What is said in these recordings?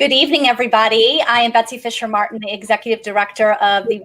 Good evening, everybody. I am Betsy Fischer Martin, the Executive Director of the University,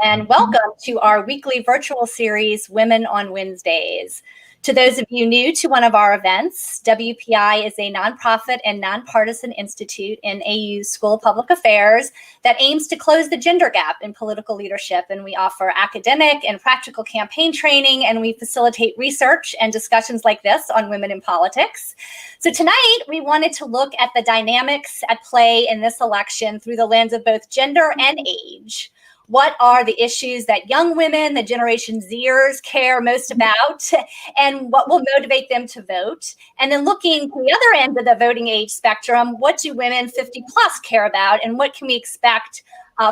and welcome to our weekly virtual series, Women on Wednesdays. To those of you new to one of our events, WPI is a nonprofit and nonpartisan institute in AU's School of Public Affairs that aims to close the gender gap in political leadership. And we offer academic and practical campaign training, and we facilitate research and discussions like this on women in politics. So tonight, we wanted to look at the dynamics at play in this election through the lens of both gender and age. What are the issues that young women, the Generation Zers, care most about, and what will motivate them to vote? And then looking to the other end of the voting age spectrum, what do women 50 plus care about, and what can we expect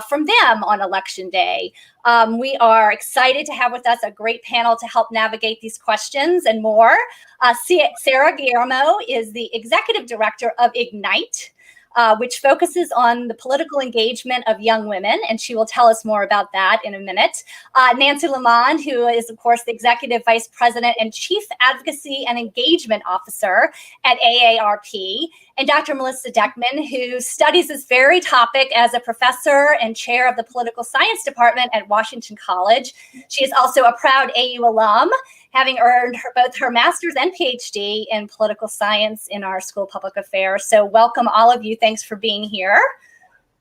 from them on election day? We are excited to have with us a great panel to help navigate these questions and more. Sara Guillermo is the Executive Director of Ignite, which focuses on the political engagement of young women, and she will tell us more about that in a minute. Nancy LeaMond, who is, of course, the Executive Vice President and Chief Advocacy and Engagement Officer at AARP, and Dr. Melissa Deckman, who studies this very topic as a professor and chair of the Political Science Department at Washington College. She is also a proud AU alum, having earned both her master's and Ph.D. in political science in our School of Public Affairs. So welcome all of you. Thanks for being here.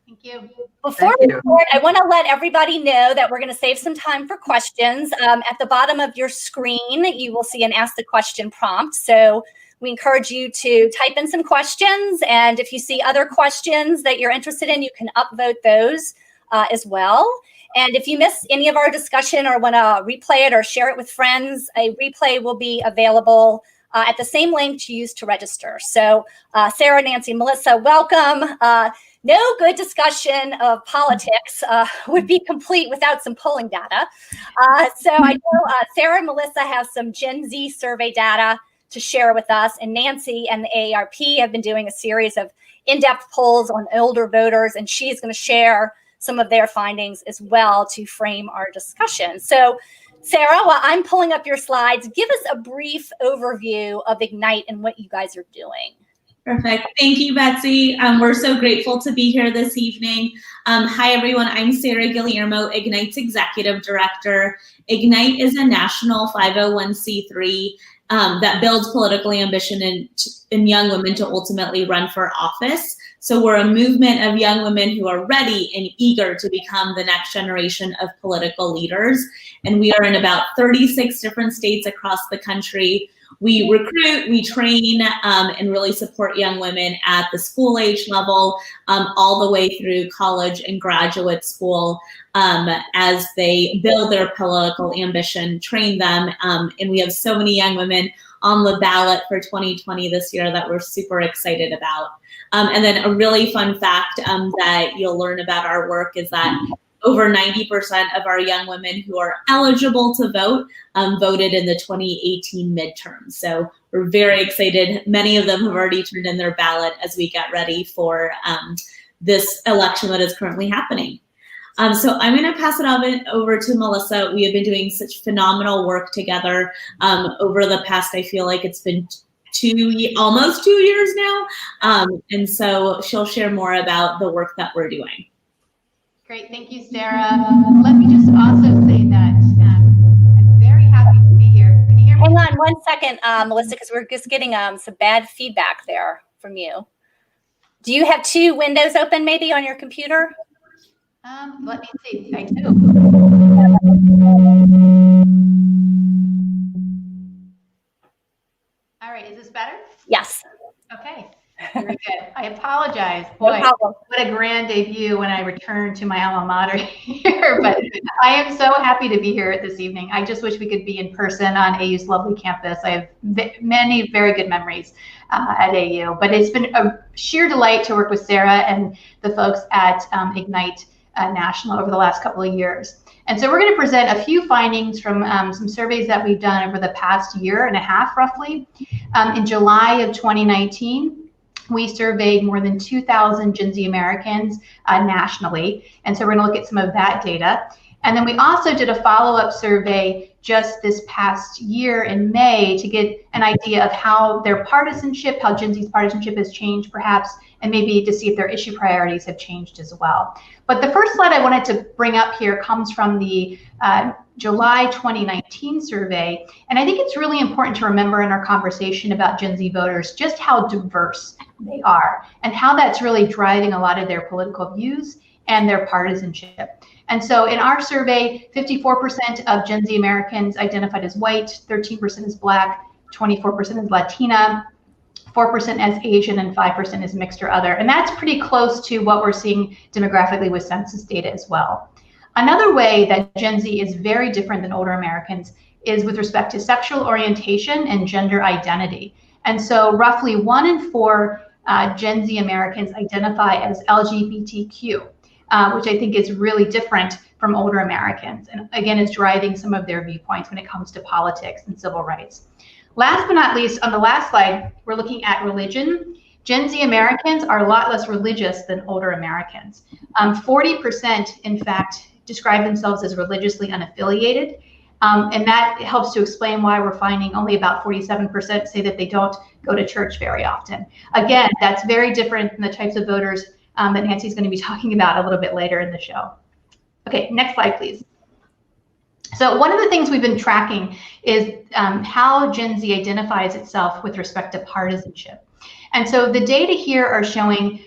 Thank you. Before we start, I want to let everybody know that we're going to save some time for questions. At the bottom of your screen, you will see an Ask the Question prompt. So we encourage you to type in some questions. And if you see other questions that you're interested in, you can upvote those as well. And if you miss any of our discussion or want to replay it or share it with friends, a replay will be available at the same link you used to register. So Sara, Nancy, Melissa, welcome. No good discussion of politics would be complete without some polling data. So I know Sara and Melissa have some Gen Z survey data to share with us, and Nancy and the AARP have been doing a series of in-depth polls on older voters, and she's going to share some of their findings as well to frame our discussion. So Sara, while I'm pulling up your slides, give us a brief overview of Ignite and what you guys are doing. Perfect. Thank you, Betsy. We're so grateful to be here this evening. Hi, everyone. I'm Sara Guillermo, Ignite's Executive Director. Ignite is a national 501c3 that builds political ambition in young women to ultimately run for office. So we're a movement of young women who are ready and eager to become the next generation of political leaders. And we are in about 36 different states across the country. We recruit, we train, and really support young women at the school age level, all the way through college and graduate school as they build their political ambition, train them. And we have so many young women on the ballot for 2020 this year that we're super excited about. And then a really fun fact that you'll learn about our work is that over 90% of our young women who are eligible to vote voted in the 2018 midterms. So we're very excited. Many of them have already turned in their ballot as we get ready for this election that is currently happening. So I'm going to pass it over to Melissa. We have been doing such phenomenal work together over the past, I feel like it's been almost 2 years now. And so she'll share more about the work that we're doing. Great, thank you, Sara. Let me just also say that I'm very happy to be here. Can you hear me? Hang on 1 second, Melissa, because we're just getting some bad feedback there from you. Do you have two windows open maybe on your computer? Let me see, I do. All right, is this better? Yes. Okay, very good. I apologize. Boy, no problem. What a grand debut when I return to my alma mater here, but I am so happy to be here this evening. I just wish we could be in person on AU's lovely campus. I have many very good memories at AU, but it's been a sheer delight to work with Sara and the folks at Ignite National over the last couple of years. And so we're going to present a few findings from some surveys that we've done over the past year and a half, roughly. In July of 2019, we surveyed more than 2,000 Gen Z Americans nationally. And so we're going to look at some of that data. And then we also did a follow-up survey just this past year in May to get an idea of how their partisanship, how Gen Z's partisanship has changed perhaps, and maybe to see if their issue priorities have changed as well. But the first slide I wanted to bring up here comes from the July 2019 survey. And I think it's really important to remember in our conversation about Gen Z voters just how diverse they are and how that's really driving a lot of their political views and their partisanship. And so in our survey, 54% of Gen Z Americans identified as white, 13% as Black, 24% as Latina, 4% as Asian, and 5% as mixed or other. And that's pretty close to what we're seeing demographically with census data as well. Another way that Gen Z is very different than older Americans is with respect to sexual orientation and gender identity. And so roughly 1 in 4 Gen Z Americans identify as LGBTQ. Which I think is really different from older Americans, and again is driving some of their viewpoints when it comes to politics and civil rights. Last but not least, on the last slide, we're looking at religion. Gen Z Americans are a lot less religious than older Americans. 40%, in fact, describe themselves as religiously unaffiliated, and that helps to explain why we're finding only about 47% say that they don't go to church very often. Again, that's very different than the types of voters that Nancy's going to be talking about a little bit later in the show. Okay, next slide, please. So one of the things we've been tracking is how Gen Z identifies itself with respect to partisanship. And so the data here are showing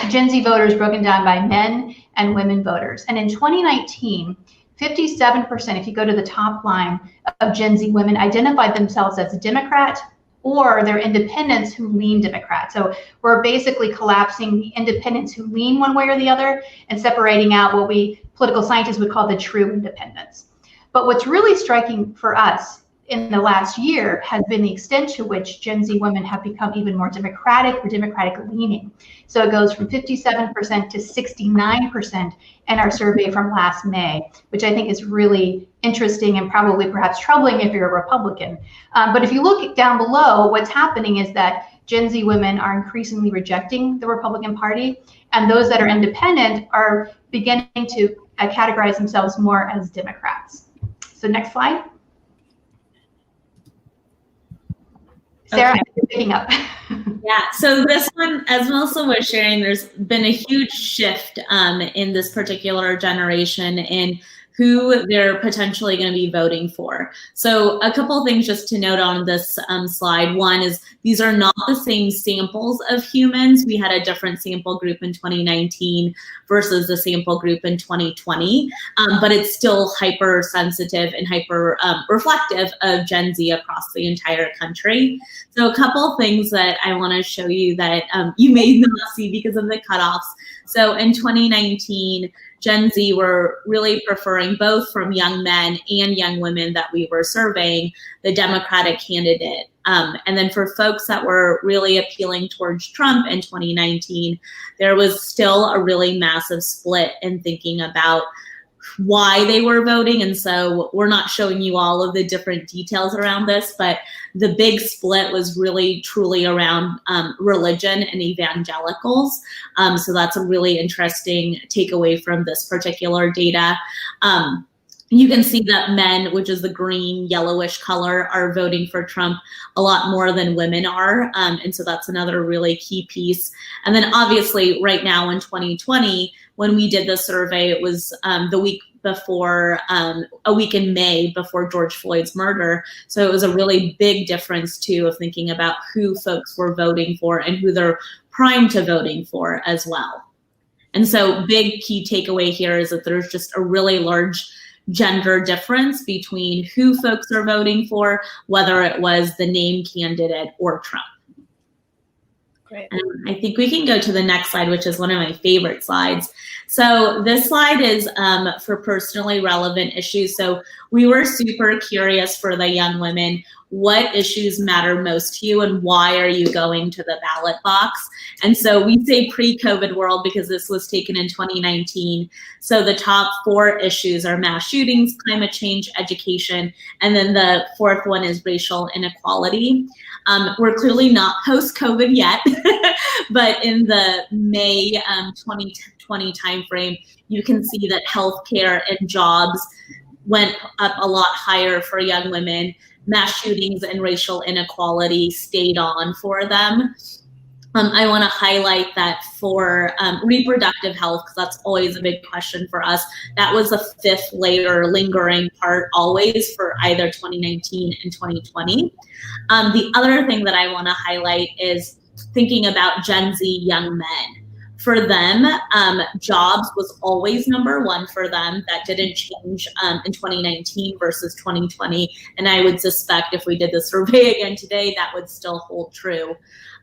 Gen Z voters broken down by men and women voters. And in 2019, 57%, if you go to the top line, of Gen Z women identified themselves as a Democrat, or they're independents who lean Democrat. So we're basically collapsing the independents who lean one way or the other and separating out what we political scientists would call the true independents. But what's really striking for us in the last year has been the extent to which Gen Z women have become even more Democratic or Democratic leaning. So it goes from 57% to 69% in our survey from last May, which I think is really interesting and probably perhaps troubling if you're a Republican. But if you look down below, what's happening is that Gen Z women are increasingly rejecting the Republican Party, and those that are independent are beginning to categorize themselves more as Democrats. So next slide. Sara, Okay. you're picking up. Yeah, so this one, as Melissa was sharing, there's been a huge shift in this particular generation in who they're potentially going to be voting for. So a couple of things just to note on this slide. One is these are not the same samples of humans. We had a different sample group in 2019 versus the sample group in 2020, but it's still hypersensitive and hyper reflective of Gen Z across the entire country. So a couple of things that I want to show you that you may not see because of the cutoffs. So in 2019, Gen Z were really preferring, both from young men and young women that we were surveying, the Democratic candidate. And then for folks that were really appealing towards Trump in 2019, there was still a really massive split in thinking about why they were voting. And so we're not showing you all of the different details around this, but the big split was really truly around religion and evangelicals. So that's a really interesting takeaway from this particular data. You can see that men, which is the green yellowish color, are voting for Trump a lot more than women are. And so that's another really key piece. And then obviously right now in 2020, when we did the survey, it was the week before, a week in May before George Floyd's murder. So it was a really big difference too of thinking about who folks were voting for and who they're primed to voting for as well. And so big key takeaway here is that there's just a really large gender difference between who folks are voting for, whether it was the named candidate or Trump. Great. I think we can go to the next slide, which is one of my favorite slides. So this slide is for personally relevant issues. So we were super curious for the young women what issues matter most to you and why are you going to the ballot box? And so we say pre-COVID world because this was taken in 2019. So the top 4 issues are mass shootings, climate change, education, and then the 4th one is racial inequality. We're clearly not post-COVID yet, but in the May 2020 timeframe, you can see that healthcare and jobs went up a lot higher for young women. Mass shootings and racial inequality stayed on for them. I want to highlight that for reproductive health, because that's always a big question for us. That was a 5th layer lingering part always for either 2019 and 2020. The other thing that I want to highlight is thinking about Gen Z young men. For them, jobs was always number 1 for them. That didn't change in 2019 versus 2020. And I would suspect if we did the survey again today, that would still hold true.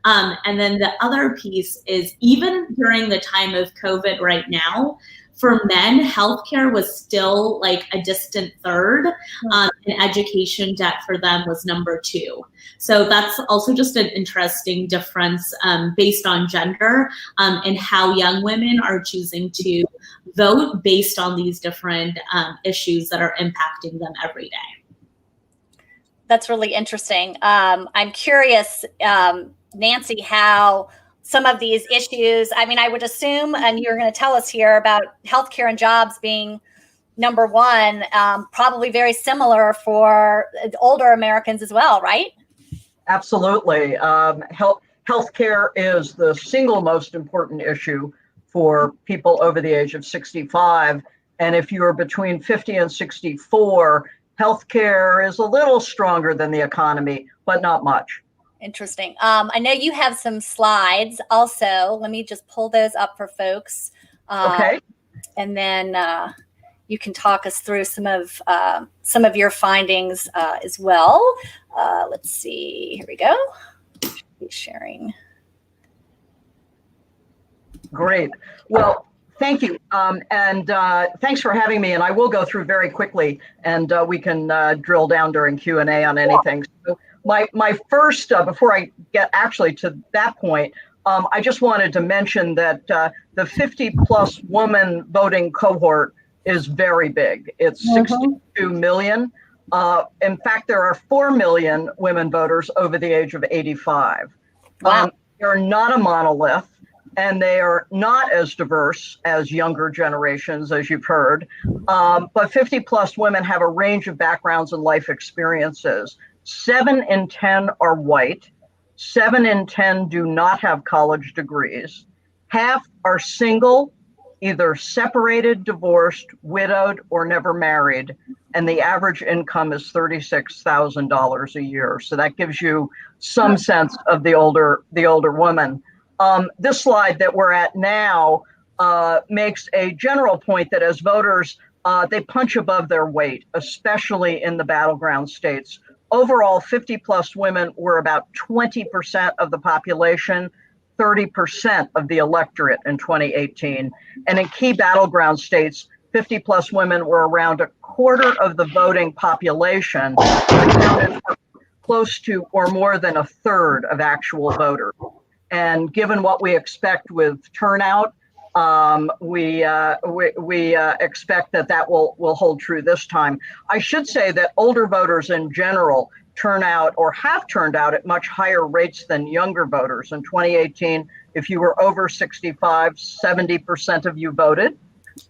And then the other piece is even during the time of COVID right now, for men, healthcare was still like a distant 3rd, and education debt for them was number 2. So that's also just an interesting difference based on gender and how young women are choosing to vote based on these different issues that are impacting them every day. That's really interesting. I'm curious, Nancy, how some of these issues, I mean, I would assume, and you're going to tell us here about healthcare and jobs being number 1, probably very similar for older Americans as well, right? Absolutely. Healthcare is the single most important issue for people over the age of 65. And if you're between 50 and 64, healthcare is a little stronger than the economy, but not much. Interesting. I know you have some slides also. Let me just pull those up for folks. Okay. And then you can talk us through some of your findings as well. Let's see. Here we go. Sharing. Great. Well, thank you. And thanks for having me. And I will go through very quickly, and we can drill down during Q&A on anything. So my first, before I get actually to that point, I just wanted to mention that the 50-plus woman voting cohort is very big. It's 62 million. In fact, there are 4 million women voters over the age of 85. Wow. They're not a monolith, and they are not as diverse as younger generations, as you've heard. But 50-plus women have a range of backgrounds and life experiences. 7 in 10 are white. 7 in 10 do not have college degrees. Half are single, either separated, divorced, widowed, or never married. And the average income is $36,000 a year. So that gives you some sense of the older woman. This slide that we're at now makes a general point that as voters, they punch above their weight, especially in the battleground states. Overall, 50-plus women were about 20% of the population, 30% of the electorate in 2018. And in key battleground states, 50-plus women were around a quarter of the voting population, accounted for close to or more than a third of actual voters. And given what we expect with turnout, we expect that will hold true this time. I should say that older voters in general turn out or have turned out at much higher rates than younger voters. In 2018, if you were over 65, 70% of you voted.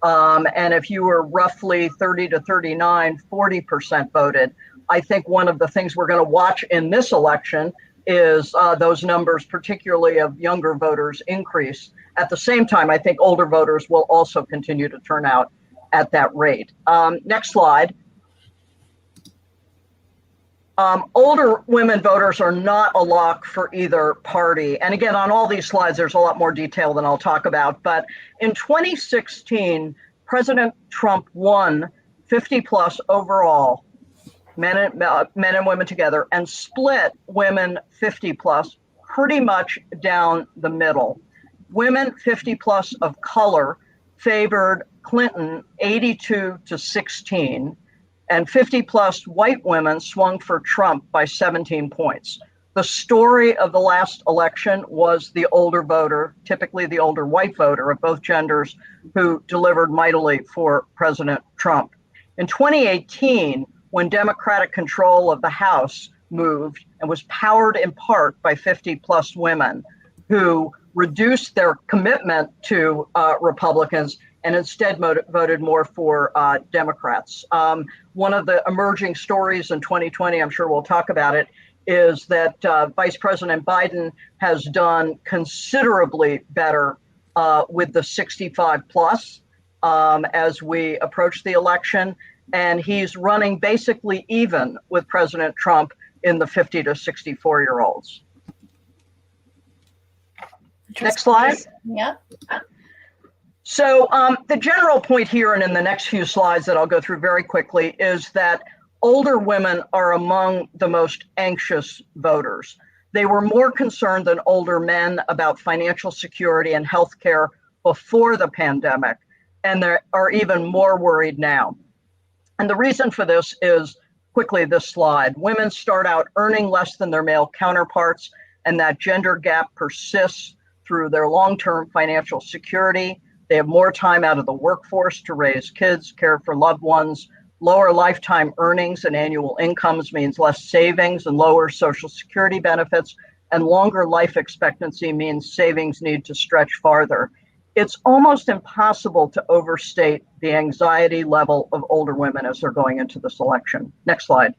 And if you were roughly 30 to 39, 40% voted. I think one of the things we're going to watch in this election is those numbers, particularly of younger voters, increase. At the same time, I think older voters will also continue to turn out at that rate. Next slide. Older women voters are not a lock for either party. And again, on all these slides, there's a lot more detail than I'll talk about. But in 2016, President Trump won 50-plus overall, men and women together, and split women 50-plus pretty much down the middle. Women 50-plus of color favored Clinton 82 to 16. and 50 plus white women swung for Trump by 17 points. The story of the last election was the older voter, typically the older white voter of both genders, who delivered mightily for President Trump. In 2018, when Democratic control of the House moved and was powered in part by 50 plus women who reduced their commitment to Republicans and instead voted more for Democrats. One of the emerging stories in 2020, I'm sure we'll talk about it, is that Vice President Biden has done considerably better with the 65 plus as we approach the election. And he's running basically even with President Trump in the 50 to 64-year-olds. Next slide. Yep. So the general point here, and in the next few slides that I'll go through very quickly, is that older women are among the most anxious voters. They were more concerned than older men about financial security and health care before the pandemic, and they are even more worried now. And the reason for this is quickly this slide. Women start out earning less than their male counterparts, and that gender gap persists through their long-term financial security. They have more time out of the workforce to raise kids, care for loved ones. Lower lifetime earnings and annual incomes means less savings and lower Social Security benefits, and longer life expectancy means savings need to stretch farther. It's almost impossible to overstate the anxiety level of older women as they're going into this election. Next slide.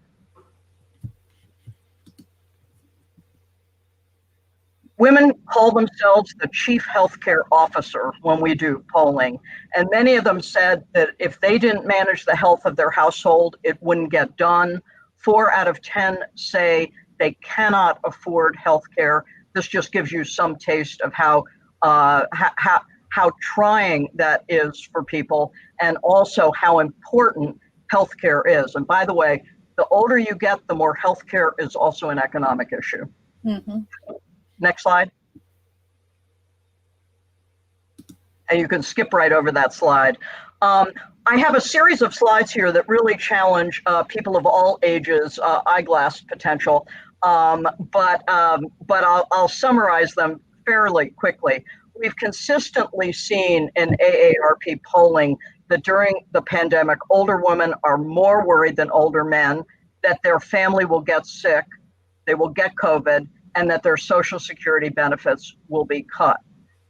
Women call themselves the chief healthcare officer when we do polling, and many of them said that if they didn't manage the health of their household, it wouldn't get done. 4 out of 10 say they cannot afford healthcare. This just gives you some taste of how trying that is for people, and also how important healthcare is. And by the way, the older you get, the more healthcare is also an economic issue. Mm-hmm. Next slide. And you can skip right over that slide. I have a series of slides here that really challenge people of all ages, eyeglass potential, but I'll summarize them fairly quickly. We've consistently seen in AARP polling that during the pandemic, older women are more worried than older men that their family will get sick, they will get COVID, and that their Social Security benefits will be cut.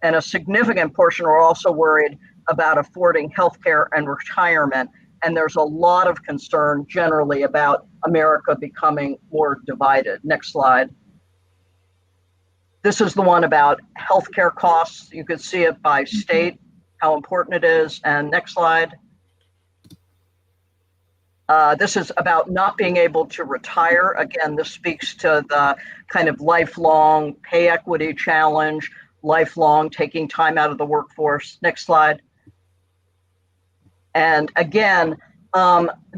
And a significant portion are also worried about affording healthcare and retirement. And there's a lot of concern generally about America becoming more divided. Next slide. This is the one about healthcare costs. You can see it by state, how important it is. And next slide. This is about not being able to retire. Again, this speaks to the kind of lifelong pay equity challenge, lifelong taking time out of the workforce. Next slide. And again,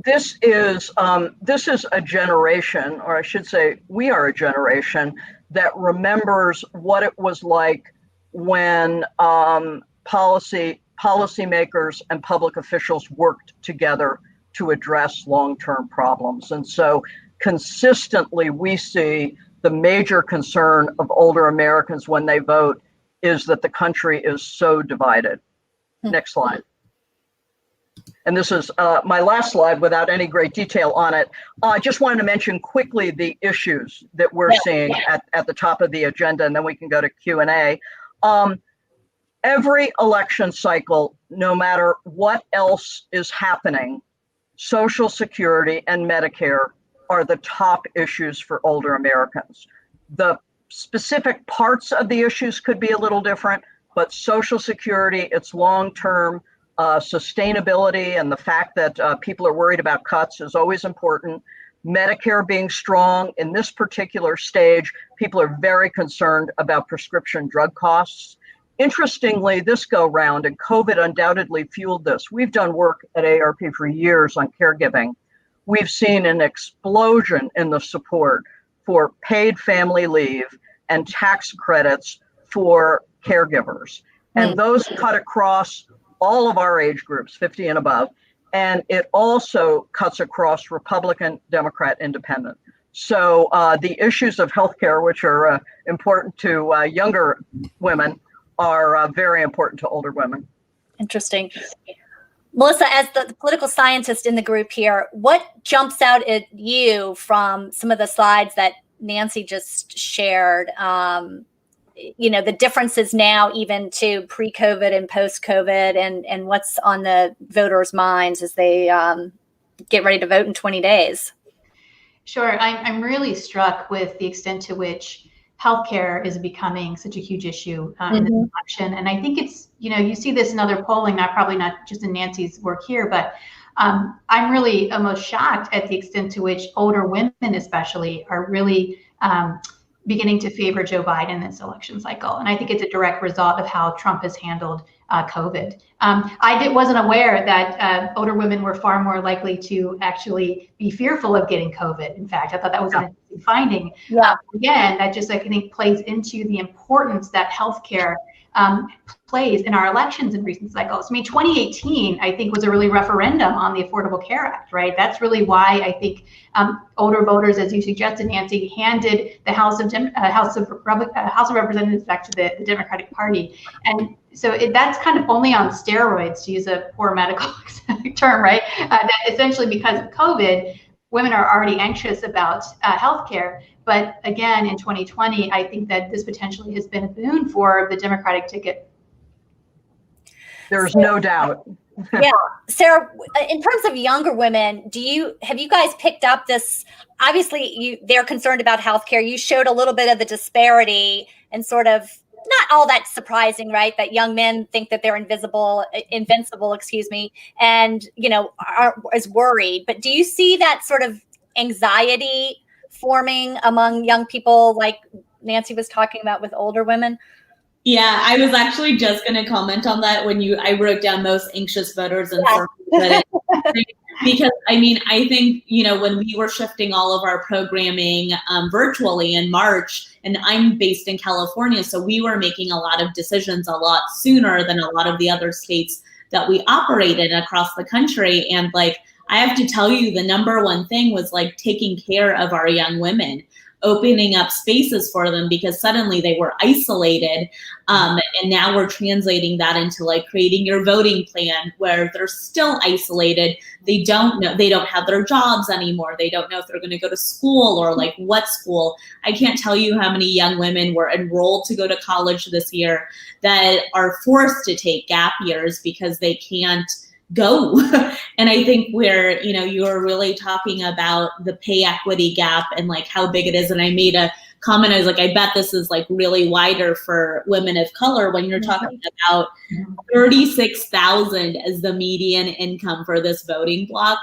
this is a generation, or I should say, we are a generation that remembers what it was like when policymakers and public officials worked together to address long-term problems. And so consistently we see the major concern of older Americans when they vote is that the country is so divided. Next slide. And this is my last slide without any great detail on it. I just wanted to mention quickly the issues that we're seeing at the top of the agenda, and then we can go to Q&A. Every election cycle, no matter what else is happening, Social Security and Medicare are the top issues for older Americans. The specific parts of the issues could be a little different, but Social Security, its long-term sustainability and the fact that people are worried about cuts is always important. Medicare being strong in this particular stage, people are very concerned about prescription drug costs. Interestingly, this go round, and COVID undoubtedly fueled this. We've done work at AARP for years on caregiving. We've seen an explosion in the support for paid family leave and tax credits for caregivers. And those cut across all of our age groups, 50 and above. and it also cuts across Republican, Democrat, Independent. So the issues of healthcare, which are important to younger women, are very important to older women. Interesting. Melissa, as the political scientist in the group here, what jumps out at you from some of the slides that Nancy just shared? The differences now even to pre-COVID and post-COVID, and what's on the voters' minds as they get ready to vote in 20 days. Sure. I'm really struck with the extent to which healthcare is becoming such a huge issue in this election. And I think it's, you see this in other polling, probably not just in Nancy's work here, but I'm really almost shocked at the extent to which older women especially are really beginning to favor Joe Biden this election cycle. And I think it's a direct result of how Trump has handled COVID. I wasn't aware that older women were far more likely to actually be fearful of getting COVID. In fact, I thought that was an interesting finding. Again, that just, I think, plays into the importance that healthcare plays in our elections in recent cycles. I mean, 2018, I think, was a really referendum on the Affordable Care Act, right? That's really why I think older voters, as you suggested, Nancy, handed the House of Representatives back to the Democratic Party. And so that's kind of only on steroids, to use a poor medical term, right? That essentially, because of COVID, women are already anxious about healthcare. But again, in 2020, I think that this potentially has been a boon for the Democratic ticket. There's no doubt. Yeah. Sara, in terms of younger women, have you guys picked up this? Obviously, they're concerned about healthcare. You showed a little bit of the disparity and sort of not all that surprising, right? That young men think that they're invincible, and are as worried. But do you see that sort of anxiety forming among young people, like Nancy was talking about with older women? Yeah, I was actually just going to comment on that when I wrote down most anxious voters and because I think, when we were shifting all of our programming virtually in March, and I'm based in California, so we were making a lot of decisions a lot sooner than a lot of the other states that we operated across the country. And I have to tell you, the number one thing was taking care of our young women, opening up spaces for them, because suddenly they were isolated. And now we're translating that into creating your voting plan, where they're still isolated. They don't have their jobs anymore. They don't know if they're going to go to school or what school. I can't tell you how many young women were enrolled to go to college this year that are forced to take gap years because they can't go. And I think where, you're really talking about the pay equity gap and how big it is. And I made a comment, I was I bet this is really wider for women of color when you're talking about 36,000 as the median income for this voting block.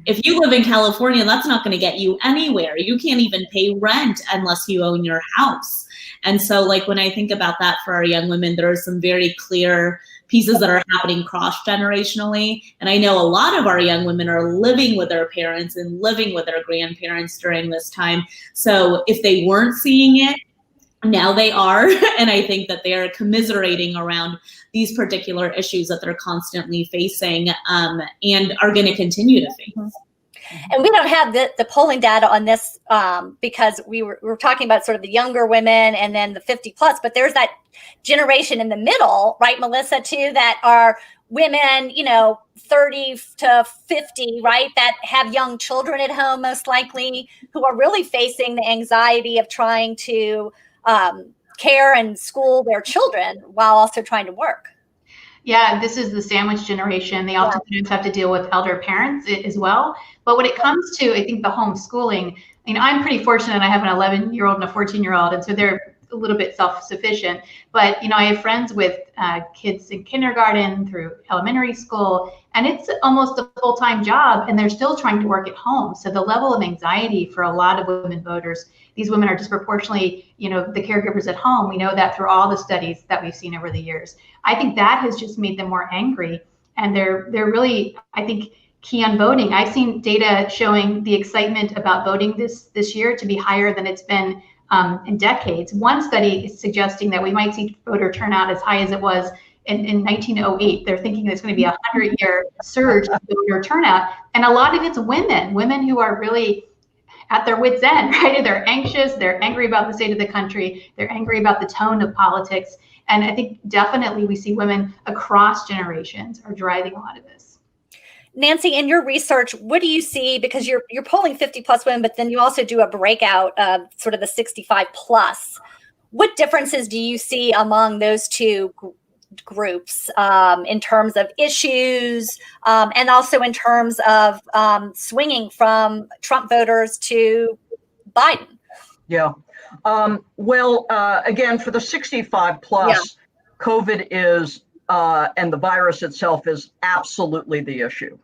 If you live in California, that's not going to get you anywhere. You can't even pay rent unless you own your house. And so when I think about that for our young women, there are some very clear pieces that are happening cross-generationally. And I know a lot of our young women are living with their parents and living with their grandparents during this time. So if they weren't seeing it, now they are. And I think that they are commiserating around these particular issues that they're constantly facing and are going to continue to face. And we don't have the polling data on this because we were talking about sort of the younger women and then the 50 plus, but there's that generation in the middle, right, Melissa, too, that are women, 30 to 50, right, that have young children at home, most likely, who are really facing the anxiety of trying to care and school their children while also trying to work. Yeah, this is the sandwich generation. They oftentimes have to deal with elder parents as well. But when it comes to, I think, the homeschooling, I'm pretty fortunate. I have an 11-year-old and a 14-year-old, and so they're a little bit self-sufficient. But, I have friends with kids in kindergarten through elementary school, and it's almost a full-time job, and they're still trying to work at home. So the level of anxiety for a lot of women voters, these women are disproportionately, the caregivers at home. We know that through all the studies that we've seen over the years. I think that has just made them more angry, and they're really, I think, key on voting. I've seen data showing the excitement about voting this year to be higher than it's been in decades. One study is suggesting that we might see voter turnout as high as it was in 1908. They're thinking there's going to be a 100-year surge in voter turnout. And a lot of it's women who are really at their wits' end, right? They're anxious, they're angry about the state of the country, they're angry about the tone of politics. And I think definitely we see women across generations are driving a lot of this. Nancy, in your research, what do you see? Because you're polling 50 plus women, but then you also do a breakout of sort of the 65 plus. What differences do you see among those two groups in terms of issues and also in terms of swinging from Trump voters to Biden? Yeah. Well, again, for the 65 plus, COVID is, and the virus itself is absolutely the issue.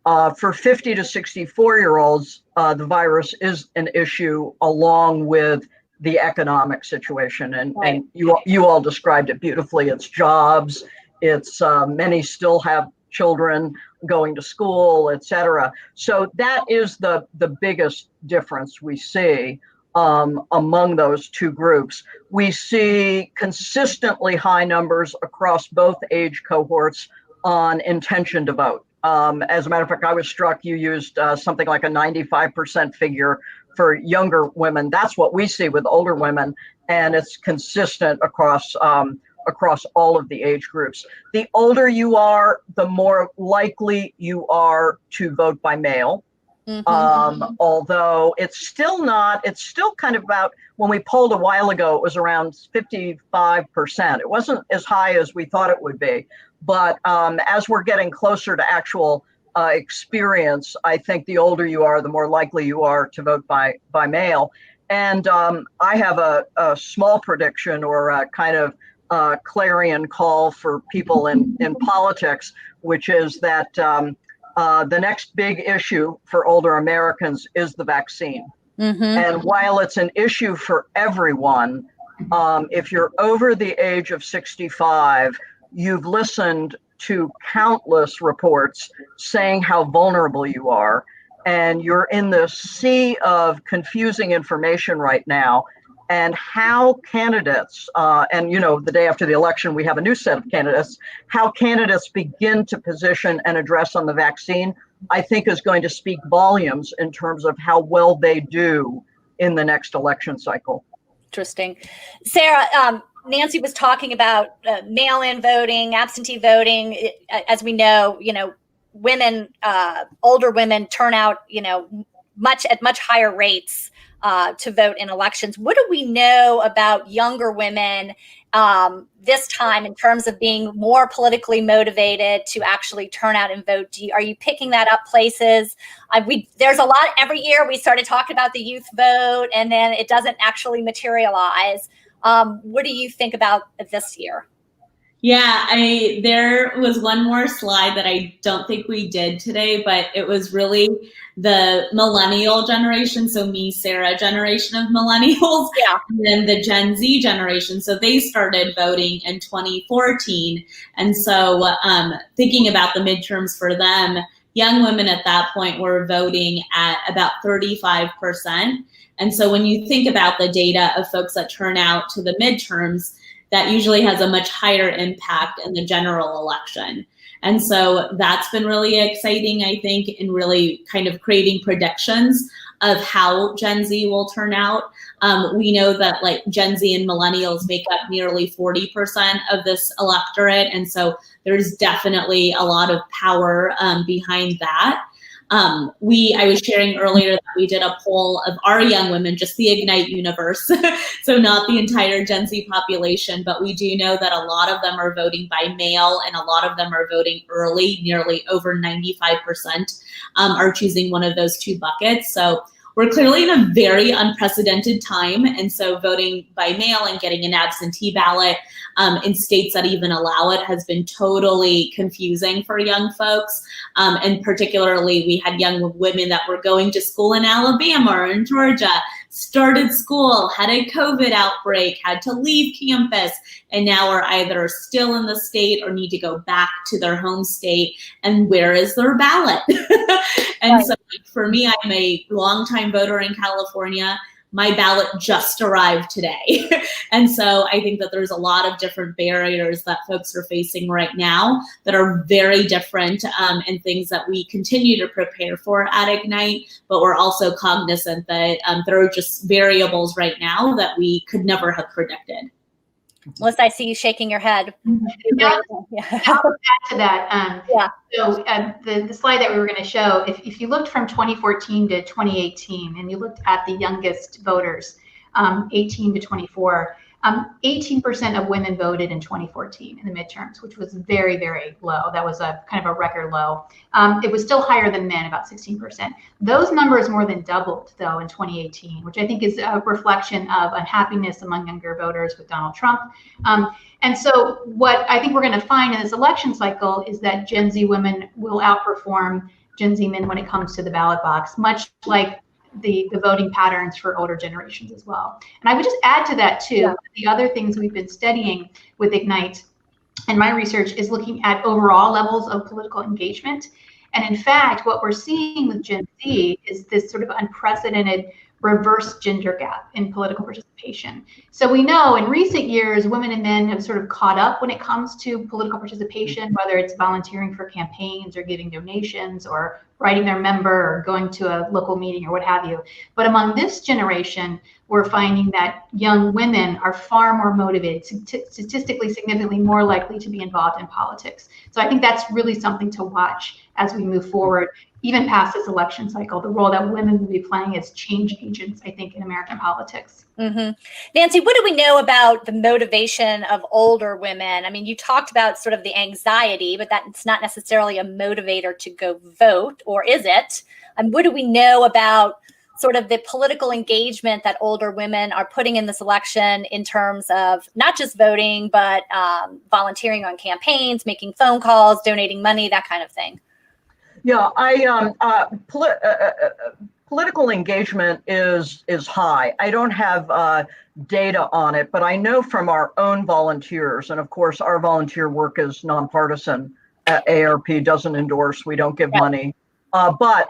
For 50 to 64-year-olds, the virus is an issue along with the economic situation. And, right. and you all described it beautifully. It's jobs, it's many still have children going to school, et cetera. So that is the biggest difference we see among those two groups. We see consistently high numbers across both age cohorts on intention to vote. As a matter of fact, I was struck you used something like a 95% figure for younger women. That's what we see with older women, and it's consistent across all of the age groups. The older you are, the more likely you are to vote by mail. Although it's still kind of about, when we polled a while ago, it was around 55%. It wasn't as high as we thought it would be. But as we're getting closer to actual experience, I think the older you are, the more likely you are to vote by mail. And I have a small prediction or a kind of clarion call for people in politics, which is that the next big issue for older Americans is the vaccine. And while it's an issue for everyone, if you're over the age of 65, you've listened to countless reports saying how vulnerable you are, and you're in the sea of confusing information right now. And how candidates, and the day after the election, we have a new set of candidates, how candidates begin to position and address on the vaccine, I think is going to speak volumes in terms of how well they do in the next election cycle. Interesting. Sara, Nancy was talking about mail-in voting, absentee voting. As we know, women, older women turn out, at much higher rates to vote in elections. What do we know about younger women this time in terms of being more politically motivated to actually turn out and vote? Are you picking that up places? There's a lot every year. We started talking about the youth vote, and then it doesn't actually materialize. What do you think about this year? Yeah, there was one more slide that I don't think we did today, but it was really the millennial generation. So me, Sara, generation of millennials, and then the Gen Z generation. So they started voting in 2014. And so thinking about the midterms for them, young women at that point were voting at about 35%. And so when you think about the data of folks that turn out to the midterms, that usually has a much higher impact in the general election. And so that's been really exciting, I think, in really kind of creating predictions of how Gen Z will turn out. We know that Gen Z and millennials make up nearly 40% of this electorate. And so there's definitely a lot of power behind that. I was sharing earlier that we did a poll of our young women, just the Ignite universe, so not the entire Gen Z population, but we do know that a lot of them are voting by mail and a lot of them are voting early, nearly over 95% are choosing one of those two buckets. So we're clearly in a very unprecedented time. And so voting by mail and getting an absentee ballot in states that even allow it has been totally confusing for young folks. And particularly we had young women that were going to school in Alabama or in Georgia, started school, had a COVID outbreak, had to leave campus, and now are either still in the state or need to go back to their home state. And where is their ballot? And so for me, I'm a longtime voter in California. my ballot just arrived today. And so I think that there's a lot of different barriers that folks are facing right now that are very different, and things that we continue to prepare for at Ignite, but we're also cognizant that there are just variables right now that we could never have predicted. Melissa, I see you shaking your head. Yeah. I'll add to that. So the slide that we were going to show, if you looked from 2014 to 2018 and you looked at the youngest voters, 18 to 24, 18% of women voted in 2014 in the midterms, which was very, very low. That was a kind of a record low. It was still higher than men, about 16%. Those numbers more than doubled, though, in 2018, which I think is a reflection of unhappiness among younger voters with Donald Trump. And so what I think we're going to find in this election cycle is that Gen Z women will outperform Gen Z men when it comes to the ballot box, much like the voting patterns for older generations as well. And I would just add to that too, the other things we've been studying with Ignite and my research is looking at overall levels of political engagement. And in fact, what we're seeing with Gen Z is this sort of unprecedented reverse gender gap in political participation. So we know in recent years, women and men have sort of caught up when it comes to political participation, whether it's volunteering for campaigns or giving donations or writing their member or going to a local meeting or what have you. But among this generation, we're finding that young women are far more motivated, statistically significantly more likely to be involved in politics. So I think that's really something to watch as we move forward, even past this election cycle, the role that women will be playing as change agents, I think, in American politics. Mm-hmm. Nancy, what do we know about the motivation of older women? I mean, you talked about sort of the anxiety, but that's not necessarily a motivator to go vote, or is it? And what do we know about sort of the political engagement that older women are putting in this election in terms of not just voting, but volunteering on campaigns, making phone calls, donating money, that kind of thing? Yeah, political engagement is high. I don't have data on it, but I know from our own volunteers, and of course our volunteer work is nonpartisan. AARP doesn't endorse, we don't give money, but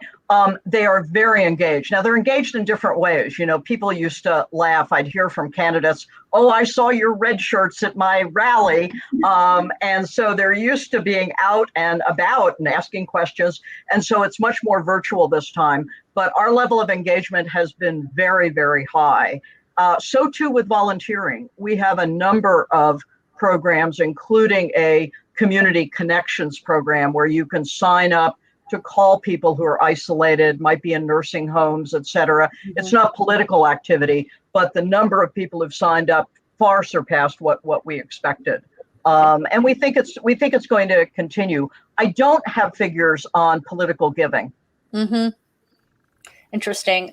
they are very engaged. Now they're engaged in different ways. You know, people used to laugh. I'd hear from candidates, "Oh, I saw your red shirts at my rally." And so they're used to being out and about and asking questions. And so it's much more virtual this time. But our level of engagement has been very, very high. So too with volunteering. We have a number of programs, including a community connections program where you can sign up to call people who are isolated, might be in nursing homes, et cetera. Mm-hmm. It's not political activity, but the number of people who've signed up far surpassed what we expected. And we think it's going to continue. I don't have figures on political giving. Mm-hmm. Interesting.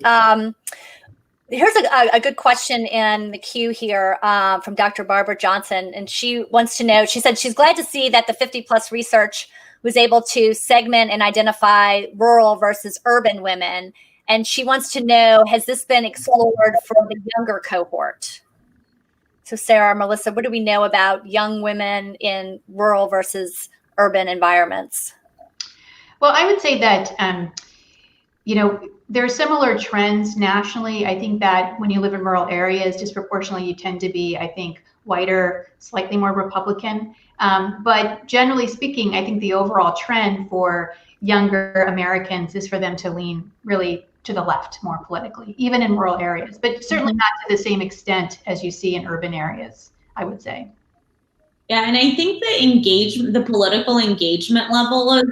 Here's a good question in the queue here from Dr. Barbara Johnson. And she wants to know, she said she's glad to see that the 50+ research was able to segment and identify rural versus urban women. And she wants to know, has this been explored for the younger cohort? So Sara, Melissa, what do we know about young women in rural versus urban environments? Well, I would say that, there are similar trends nationally. I think that when you live in rural areas, disproportionately, you tend to be, I think, whiter, slightly more Republican. But generally speaking, I think the overall trend for younger Americans is for them to lean really to the left more politically, even in rural areas, but certainly not to the same extent as you see in urban areas, I would say. Yeah, and I think the political engagement level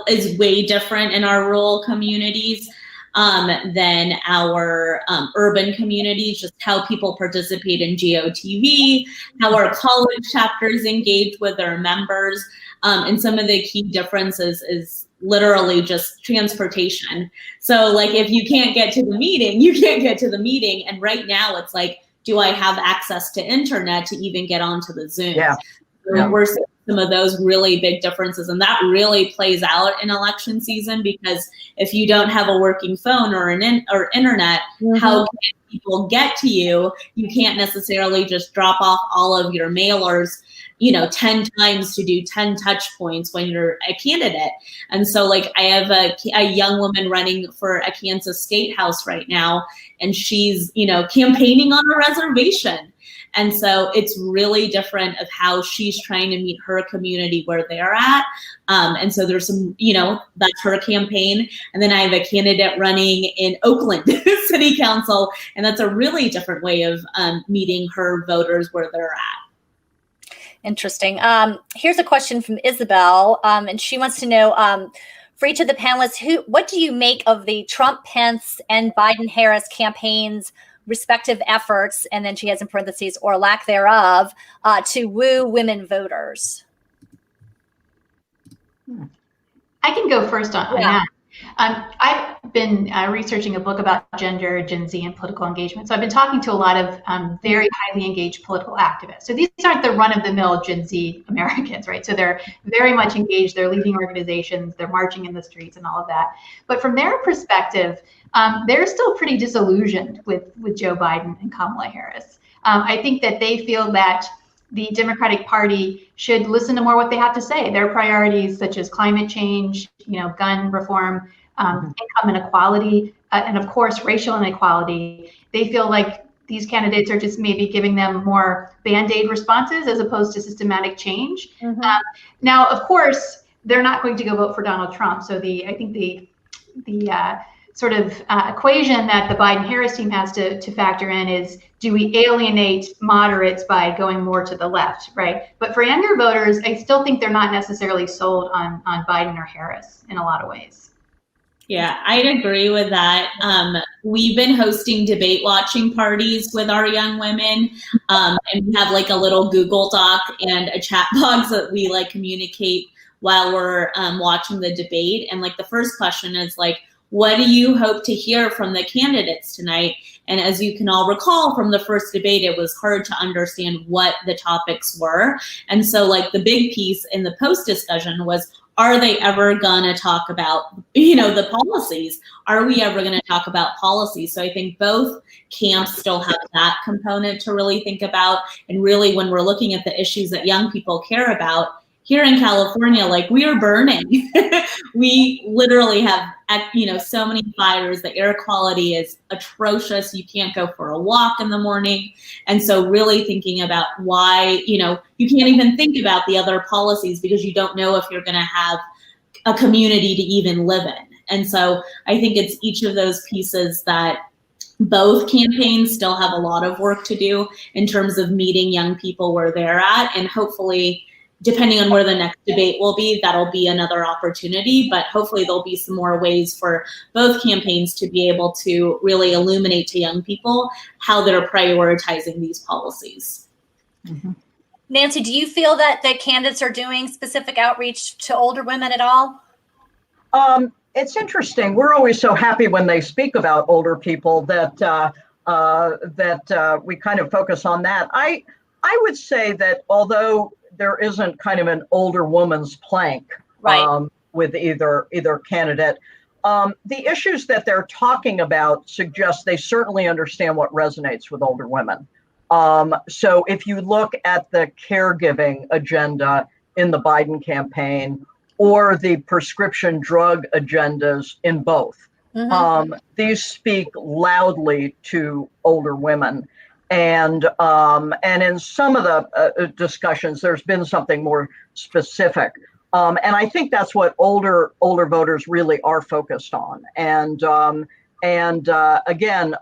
is way different in our rural communities than our urban communities, just how people participate in GOTV, how our college chapters engage with their members. And some of the key differences is literally just transportation. So like if you can't get to the meeting, you can't get to the meeting. And right now it's like, do I have access to internet to even get onto the Zoom? Yeah. So we're seeing some of those really big differences. And that really plays out in election season, because if you don't have a working phone or internet, how can people get to you? You can't necessarily just drop off all of your mailers, 10 times to do 10 touch points when you're a candidate. And so like I have a young woman running for a Kansas State House right now, and she's, campaigning on a reservation. And so it's really different of how she's trying to meet her community where they're at. And so there's some, that's her campaign. And then I have a candidate running in Oakland City Council, and that's a really different way of meeting her voters where they're at. Interesting. Here's a question from Isabel, and she wants to know, for each of the panelists, what do you make of the Trump, Pence, and Biden-Harris campaigns' respective efforts, and then she has in parentheses, or lack thereof, to woo women voters? I can go first on that. I've been researching a book about gender, Gen Z, and political engagement. So I've been talking to a lot of very highly engaged political activists. So these aren't the run-of-the-mill Gen Z Americans, right? So they're very much engaged. They're leading organizations. They're marching in the streets and all of that. But from their perspective, they're still pretty disillusioned with Joe Biden and Kamala Harris. I think that they feel that the Democratic Party should listen to more what they have to say. Their priorities, such as climate change, gun reform, income inequality, and of course, racial inequality. They feel like these candidates are just maybe giving them more Band-Aid responses as opposed to systematic change. Now, of course, they're not going to go vote for Donald Trump. So I think the sort of equation that the Biden-Harris team has to factor in is, do we alienate moderates by going more to the left, right? But for younger voters, I still think they're not necessarily sold on Biden or Harris in a lot of ways. Yeah, I'd agree with that. We've been hosting debate watching parties with our young women, and we have like a little Google Doc and a chat box that we like communicate while we're watching the debate. And like the first question is like, what do you hope to hear from the candidates tonight? And as you can all recall from the first debate, it was hard to understand what the topics were. And so like the big piece in the post discussion was, are they ever gonna talk about, the policies? Are we ever gonna talk about policies? So I think both camps still have that component to really think about. And really when we're looking at the issues that young people care about, here in California, like we are burning. We literally have, so many fires. The air quality is atrocious. You can't go for a walk in the morning. And so really thinking about why, you can't even think about the other policies because you don't know if you're going to have a community to even live in. And so I think it's each of those pieces that both campaigns still have a lot of work to do in terms of meeting young people where they're at, and hopefully, depending on where the next debate will be, that'll be another opportunity, but hopefully there'll be some more ways for both campaigns to be able to really illuminate to young people how they're prioritizing these policies. Nancy, do you feel that the candidates are doing specific outreach to older women at all? It's interesting. We're always so happy when they speak about older people that we kind of focus on that. I would say that although there isn't kind of an older woman's plank with either candidate, the issues that they're talking about suggest they certainly understand what resonates with older women. So if you look at the caregiving agenda in the Biden campaign or the prescription drug agendas in both, these speak loudly to older women. And in some of the discussions, there's been something more specific. And I think that's what older voters really are focused on. And again,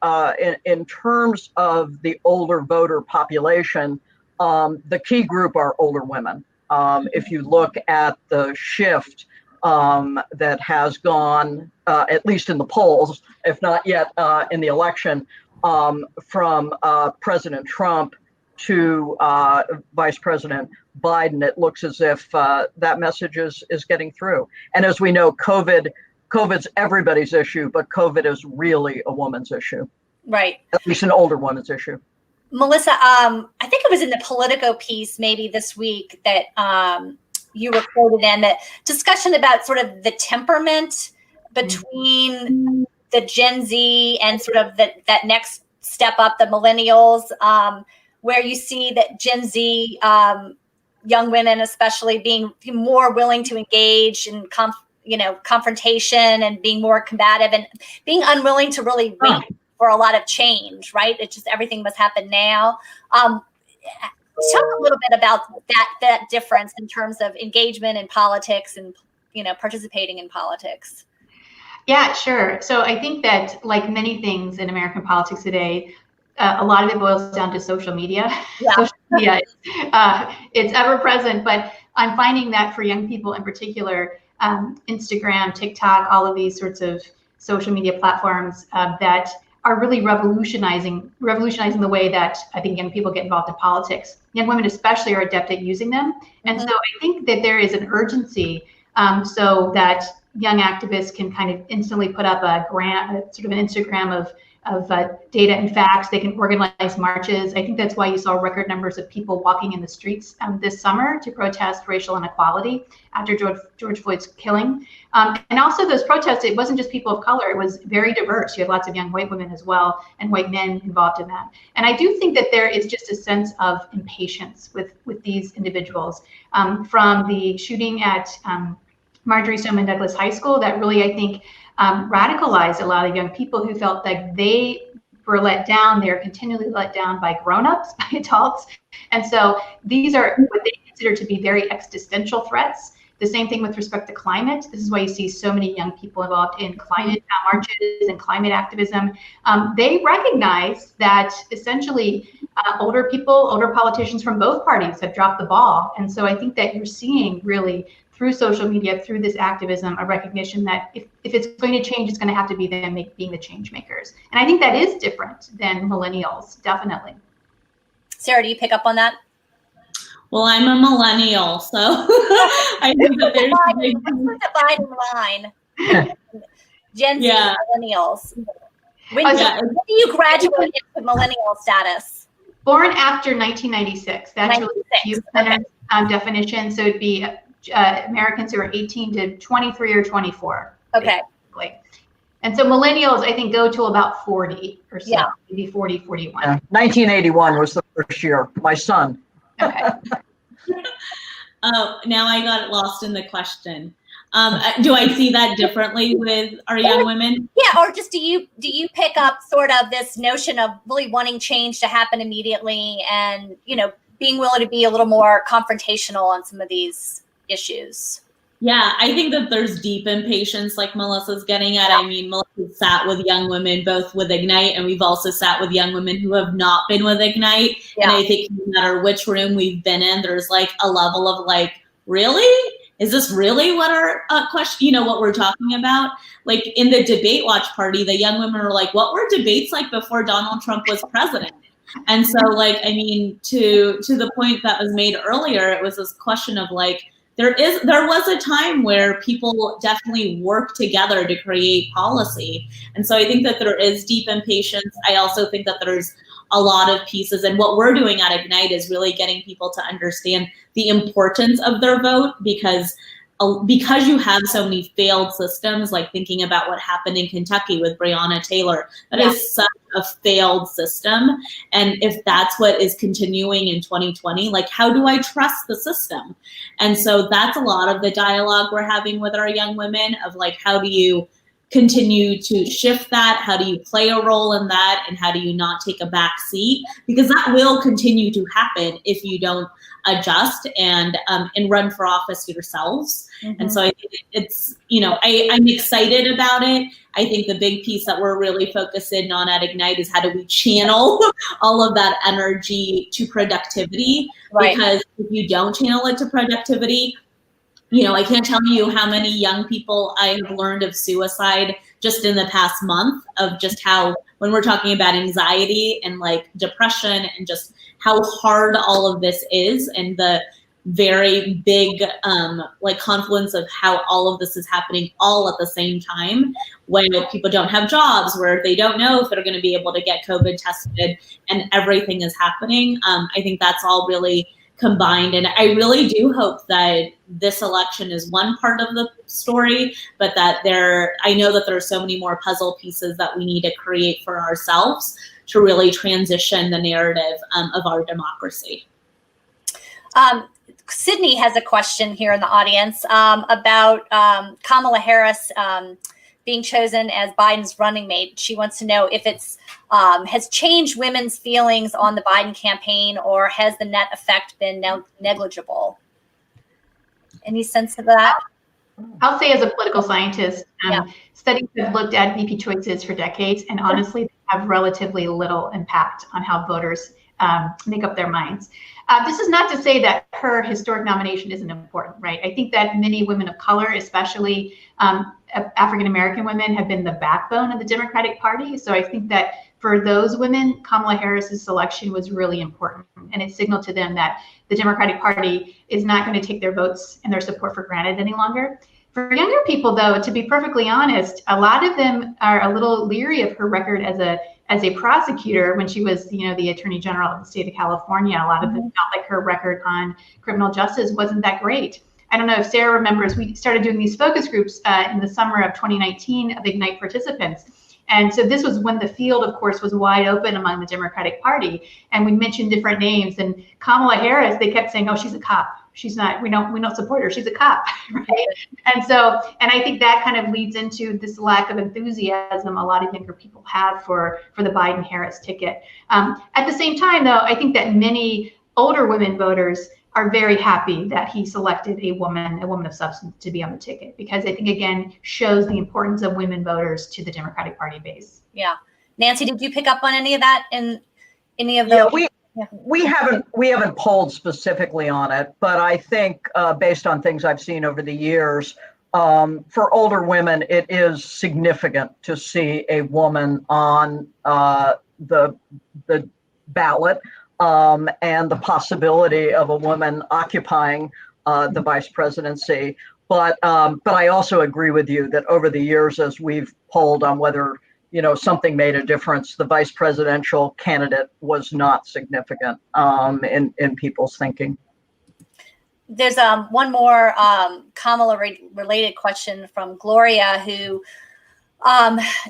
in terms of the older voter population, the key group are older women. If you look at the shift that has gone, at least in the polls, if not yet in the election, from President Trump to Vice President Biden, it looks as if that message is getting through. And as we know, COVID's everybody's issue, but COVID is really a woman's issue. Right. At least an older woman's issue. Melissa, I think it was in the Politico piece maybe this week that you were quoted in, that discussion about sort of the temperament between the Gen Z and sort of that next step up, the millennials, where you see that Gen Z young women especially being more willing to engage in confrontation and being more combative and being unwilling to really wait for a lot of change, right? It's just everything must happen now. Talk a little bit about that difference in terms of engagement in politics and participating in politics. Yeah, sure. So I think that, like many things in American politics today, a lot of it boils down to social media. Yeah. Social media, it's ever present, but I'm finding that for young people in particular, Instagram, TikTok, all of these sorts of social media platforms that are really revolutionizing the way that I think young people get involved in politics. Young women especially are adept at using them. And so I think that there is an urgency so that young activists can kind of instantly put up sort of an Instagram of data and facts. They can organize marches. I think that's why you saw record numbers of people walking in the streets this summer to protest racial inequality after George Floyd's killing. And also those protests, it wasn't just people of color, it was very diverse. You had lots of young white women as well and white men involved in that. And I do think that there is just a sense of impatience with these individuals. From the shooting at Marjorie Stoneman Douglas High School, that really, I think, radicalized a lot of young people who felt like they were let down. They're continually let down by grown-ups, by adults. And so these are what they consider to be very existential threats. The same thing with respect to climate. This is why you see so many young people involved in climate marches and climate activism. They recognize that essentially older politicians from both parties have dropped the ball. And so I think that you're seeing really through social media, through this activism, a recognition that if it's going to change, it's going to have to be them being the change makers. And I think that is different than millennials, definitely. Sara, do you pick up on that? Well, I'm a millennial, so I think that there's a big dividing line. Gen Z, millennials. When do you graduate into millennial status? Born after 1996. That's really the youth-centered definition. So it'd be Americans who are 18 to 23 or 24. Okay. Basically. And so millennials, I think, go to about 40 or so, maybe 40, 41. 1981 was the first year. My son. Okay. Now I got lost in the question. Do I see that differently with our young women? Yeah, or just do you pick up sort of this notion of really wanting change to happen immediately and, being willing to be a little more confrontational on some of these issues? Yeah, I think that there's deep impatience like Melissa's getting at. I mean, Melissa sat with young women, both with Ignite, and we've also sat with young women who have not been with Ignite. Yeah. And I think no matter which room we've been in, there's like a level of like, really? Is this really what our question, what we're talking about? Like in the debate watch party, the young women were like, what were debates like before Donald Trump was president? And so like, I mean, to the point that was made earlier, it was this question of like, there was a time where people definitely worked together to create policy. And so I think that there is deep impatience. I also think that there's a lot of pieces, and what we're doing at Ignite is really getting people to understand the importance of their vote, because you have so many failed systems, like thinking about what happened in Kentucky with Breonna Taylor, that is such a failed system. And if that's what is continuing in 2020, like, how do I trust the system? And so that's a lot of the dialogue we're having with our young women of like, how do you continue to shift that? How do you play a role in that? And how do you not take a back seat? Because that will continue to happen if you don't adjust and run for office yourselves. Mm-hmm. And so I think it's, I'm excited about it. I think the big piece that we're really focusing on at Ignite is how do we channel all of that energy to productivity? Right. Because if you don't channel it to productivity, I can't tell you how many young people I have learned of suicide just in the past month, of just how, when we're talking about anxiety and like depression and just how hard all of this is, and the very big like confluence of how all of this is happening all at the same time, when people don't have jobs, where they don't know if they're going to be able to get COVID tested, and everything is happening. I think that's all really combined. And I really do hope that this election is one part of the story, but that I know that there are so many more puzzle pieces that we need to create for ourselves to really transition the narrative of our democracy. Sydney has a question here in the audience about Kamala Harris being chosen as Biden's running mate. She wants to know if it's has changed women's feelings on the Biden campaign, or has the net effect been negligible? Any sense of that? I'll say, as a political scientist, studies have looked at VP choices for decades, and honestly, they have relatively little impact on how voters make up their minds. This is not to say that her historic nomination isn't important, right? I think that many women of color, especially African-American women, have been the backbone of the Democratic Party. So I think that for those women, Kamala Harris's selection was really important. And it signaled to them that the Democratic Party is not going to take their votes and their support for granted any longer. For younger people, though, to be perfectly honest, a lot of them are a little leery of her record as a prosecutor when she was, the Attorney General of the state of California. A lot of them felt like her record on criminal justice wasn't that great. I don't know if Sara remembers, we started doing these focus groups in the summer of 2019 of Ignite participants. And so this was when the field, of course, was wide open among the Democratic Party. And we mentioned different names. And Kamala Harris, they kept saying, oh, she's a cop. She's not, we don't support her. She's a cop, right? And I think that kind of leads into this lack of enthusiasm a lot of younger people have for the Biden-Harris ticket. At the same time, though, I think that many older women voters are very happy that he selected a woman of substance to be on the ticket, because I think, again, shows the importance of women voters to the Democratic Party base. Yeah. Nancy, did you pick up on any of that in any of the? We haven't polled specifically on it, but I think based on things I've seen over the years, for older women, it is significant to see a woman on the ballot. And the possibility of a woman occupying the vice presidency. But I also agree with you that over the years, as we've polled on whether, something made a difference, the vice presidential candidate was not significant in people's thinking. There's one more Kamala related question from Gloria, who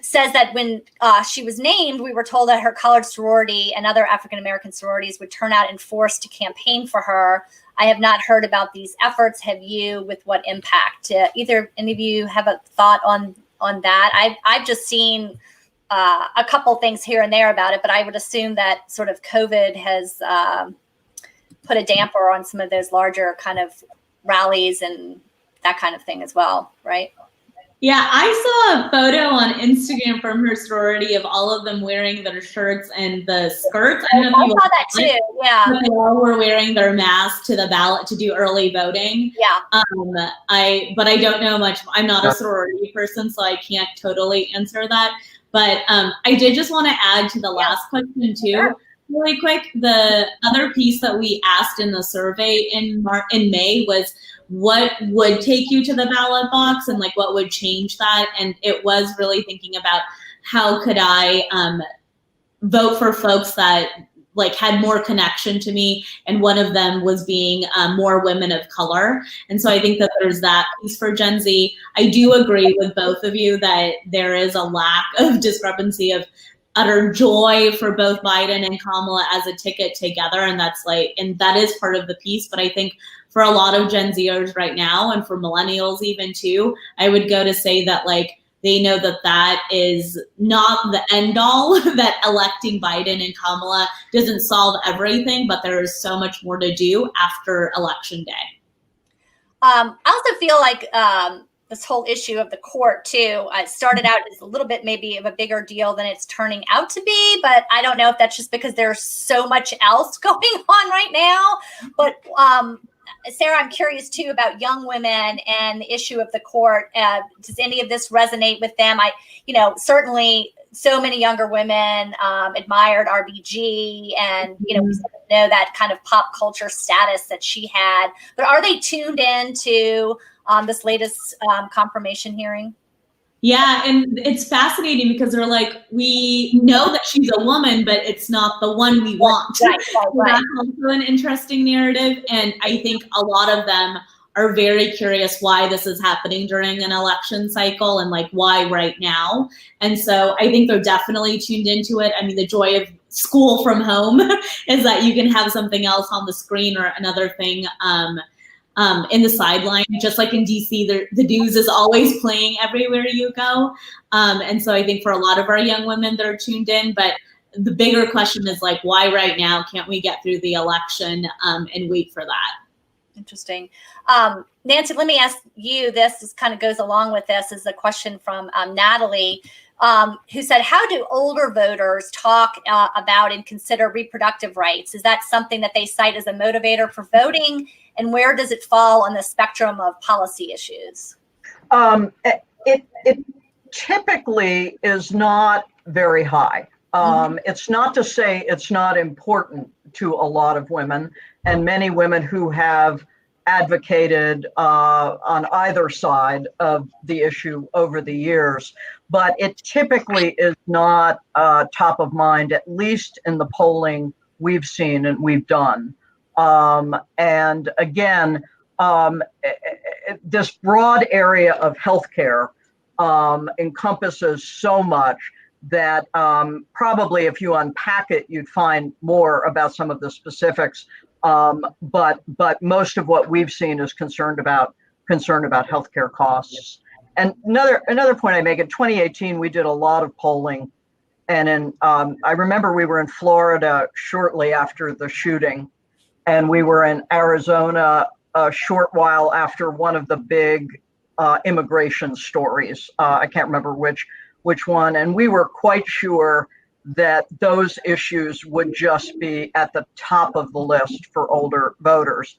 says that when she was named, we were told that her colored sorority and other African-American sororities would turn out in force to campaign for her. I have not heard about these efforts. Have you? With what impact? Any of you have a thought on that? I've just seen a couple things here and there about it, but I would assume that sort of COVID has put a damper on some of those larger kind of rallies and that kind of thing as well, right? Yeah, I saw a photo on Instagram from her sorority of all of them wearing their shirts and the skirts. I saw that too. Yeah, they all were wearing their masks to the ballot to do early voting. Yeah. But I don't know much. I'm not a sorority person, so I can't totally answer that. But I did just want to add to the last question too. Sure. Really quick, the other piece that we asked in the survey in May was what would take you to the ballot box and like what would change that. And it was really thinking about how could I vote for folks that like had more connection to me. And one of them was being more women of color. And so I think that there's that piece for Gen Z. I do agree with both of you that there is a lack of discrepancy of utter joy for both Biden and Kamala as a ticket together. And that is part of the piece. But I think for a lot of Gen Zers right now, and for millennials even too, I would go to say that like, they know that is not the end all, that electing Biden and Kamala doesn't solve everything, but there is so much more to do after Election Day. I also feel like this whole issue of the court too, started out as a little bit maybe of a bigger deal than it's turning out to be, but I don't know if that's just because there's so much else going on right now. But Sara, I'm curious too about young women and the issue of the court. Does any of this resonate with them? Certainly so many younger women admired RBG, and we sort of know that kind of pop culture status that she had. But are they tuned in to this latest confirmation hearing? Yeah, and it's fascinating because they're like, we know that she's a woman, but it's not the one we want. Right. So that's also an interesting narrative, and I think a lot of them are very curious why this is happening during an election cycle and like why right now. And so I think they're definitely tuned into it. I mean, the joy of school from home is that you can have something else on the screen or another thing in the sideline. Just like in DC, the news is always playing everywhere you go. And so I think for a lot of our young women that are tuned in, but the bigger question is like, why right now? Can't we get through the election and wait for that? Interesting. Nancy, let me ask you this. This kind of goes along with this, is a question from Natalie, who said, how do older voters talk about and consider reproductive rights? Is that something that they cite as a motivator for voting? And where does it fall on the spectrum of policy issues? It typically is not very high. It's not to say it's not important to a lot of women, and many women who have advocated on either side of the issue over the years, but it typically is not top of mind, at least in the polling we've seen and we've done. And again, this broad area of healthcare encompasses so much that probably if you unpack it, you'd find more about some of the specifics. But most of what we've seen is concerned about healthcare costs. And another point I make, in 2018, we did a lot of polling, and I remember we were in Florida shortly after the shooting, and we were in Arizona a short while after one of the big immigration stories. I can't remember which one, and we were quite sure that those issues would just be at the top of the list for older voters.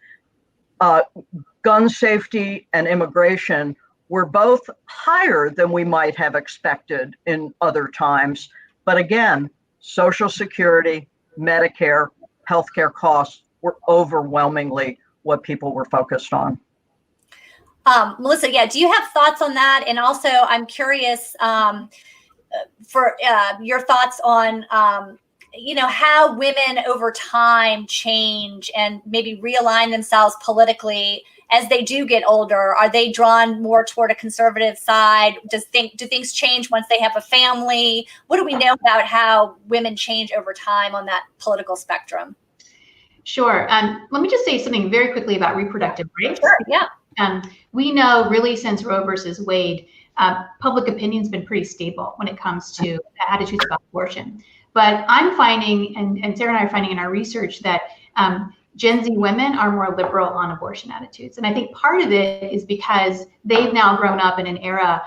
Gun safety and immigration were both higher than we might have expected in other times. But again, Social Security, Medicare, healthcare costs were overwhelmingly what people were focused on. Melissa, yeah, do you have thoughts on that? And also, I'm curious for your thoughts on, how women over time change and maybe realign themselves politically as they do get older. Are they drawn more toward a conservative side? Do things change once they have a family? What do we know about how women change over time on that political spectrum? Sure. Let me just say something very quickly about reproductive rights. Sure, yeah. We know really since Roe versus Wade, public opinion's been pretty stable when it comes to attitudes about abortion. But I'm finding, and Sara and I are finding in our research, that Gen Z women are more liberal on abortion attitudes. And I think part of it is because they've now grown up in an era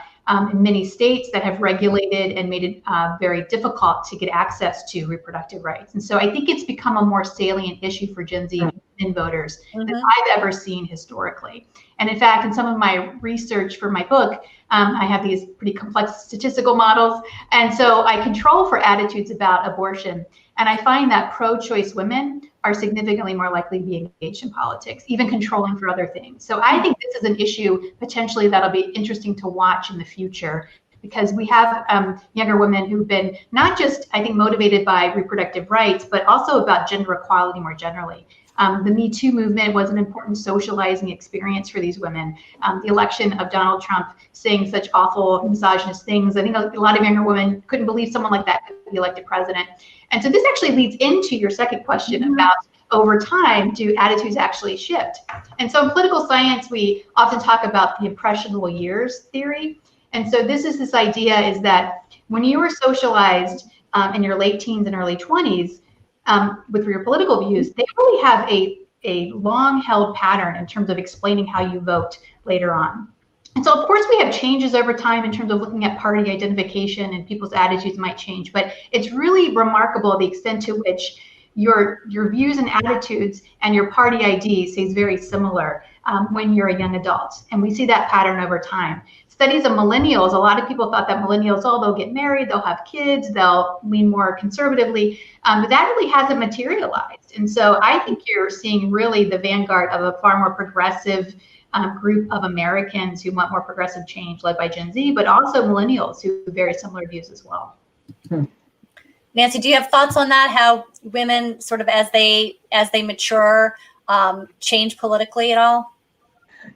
in many states that have regulated and made it very difficult to get access to reproductive rights. And so I think it's become a more salient issue for Gen Z women voters than I've ever seen historically. And in fact, in some of my research for my book, I have these pretty complex statistical models. And so I control for attitudes about abortion. And I find that pro-choice women are significantly more likely to be engaged in politics, even controlling for other things. So I think this is an issue potentially that'll be interesting to watch in the future, because we have younger women who've been not just, I think, motivated by reproductive rights, but also about gender equality more generally. The Me Too movement was an important socializing experience for these women. The election of Donald Trump saying such awful misogynist things. I think a lot of younger women couldn't believe someone like that could be elected president. And so this actually leads into your second question about, over time, do attitudes actually shift? And so in political science, we often talk about the impressionable years theory. And so this idea is that when you were socialized in your late teens and early 20s, with your political views, they really have a long held pattern in terms of explaining how you vote later on. And so, of course, we have changes over time in terms of looking at party identification, and people's attitudes might change, but it's really remarkable the extent to which your views and attitudes and your party ID stays very similar when you're a young adult. And we see that pattern over time. So studies of millennials, a lot of people thought that millennials, they'll get married, they'll have kids, they'll lean more conservatively, but that really hasn't materialized. And so I think you're seeing really the vanguard of a far more progressive group of Americans who want more progressive change, led by Gen Z, but also millennials who have very similar views as well. Nancy, do you have thoughts on that? How women sort of as they mature change politically at all?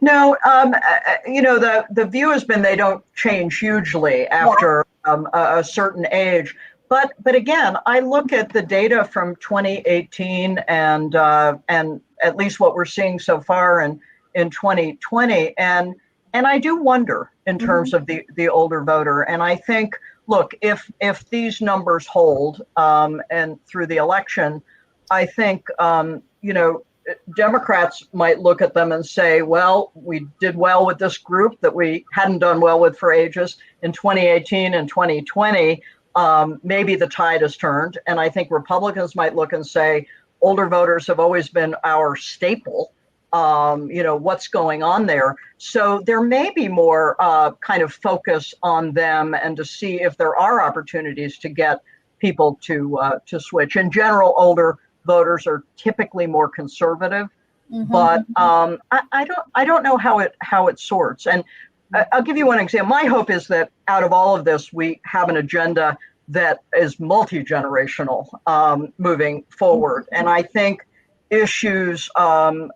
No, the view has been they don't change hugely after a certain age. But again, I look at the data from 2018 and at least what we're seeing so far in 2020, and I do wonder in terms of the older voter. And I think, look, if these numbers hold and through the election, I think Democrats might look at them and say, well, we did well with this group that we hadn't done well with for ages in 2018 and 2020. Maybe the tide has turned. And I think Republicans might look and say, older voters have always been our staple. What's going on there? So there may be more kind of focus on them and to see if there are opportunities to get people to switch. In general, older voters are typically more conservative, but I don't know how it sorts. And I'll give you one example. My hope is that out of all of this, we have an agenda that is multi-generational moving forward. And I think issues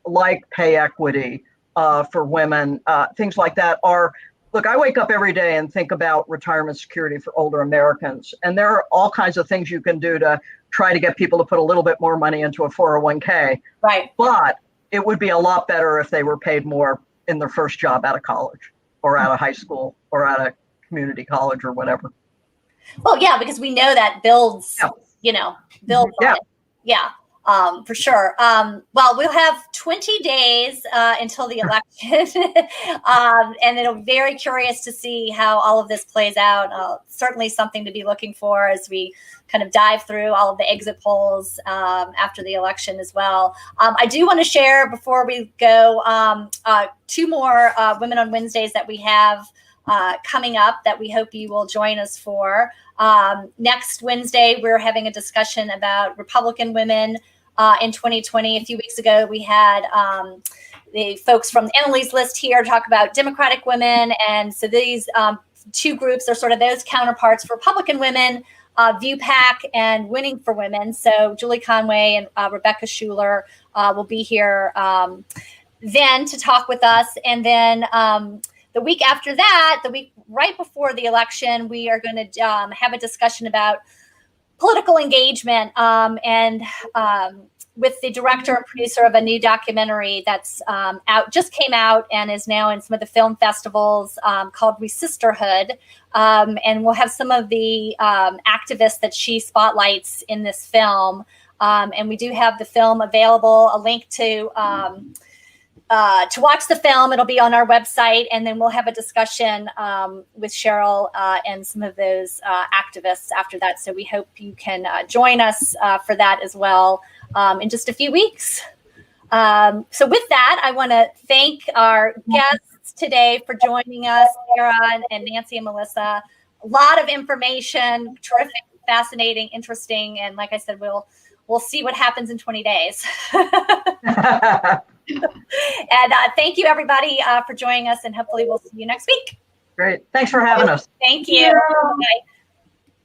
like pay equity for women, things like that are, look, I wake up every day and think about retirement security for older Americans. And there are all kinds of things you can do to try to get people to put a little bit more money into a 401k. Right. But it would be a lot better if they were paid more in their first job out of college or out of high school or out of community college or whatever. Well, yeah, because we know that builds, builds on it. Yeah. For sure. Well, we'll have 20 days until the election, and it'll be very curious to see how all of this plays out. Certainly something to be looking for as we kind of dive through all of the exit polls after the election as well. I do want to share before we go 2 more Women on Wednesdays that we have coming up that we hope you will join us for. Next Wednesday, we're having a discussion about Republican women in 2020. A few weeks ago, we had the folks from Emily's List here talk about Democratic women. And so these 2 groups are sort of those counterparts for Republican women, ViewPAC and Winning for Women. So Julie Conway and Rebecca Schuler will be here then to talk with us. And then the week after that, the week right before the election, we are going to have a discussion about political engagement and with the director and producer of a new documentary that's just came out and is now in some of the film festivals called Sisterhood. And we'll have some of the activists that she spotlights in this film. And we do have the film available, a link to watch the film. It'll be on our website, and then we'll have a discussion with Cheryl and some of those activists after that. So we hope you can join us for that as well in just a few weeks. So with that, I want to thank our guests today for joining us, Sara and Nancy and Melissa. A lot of information, terrific, fascinating, interesting, and like I said, we'll see what happens in 20 days. And thank you, everybody, for joining us, and hopefully we'll see you next week. Great. Thanks for having us. Thank you. Bye.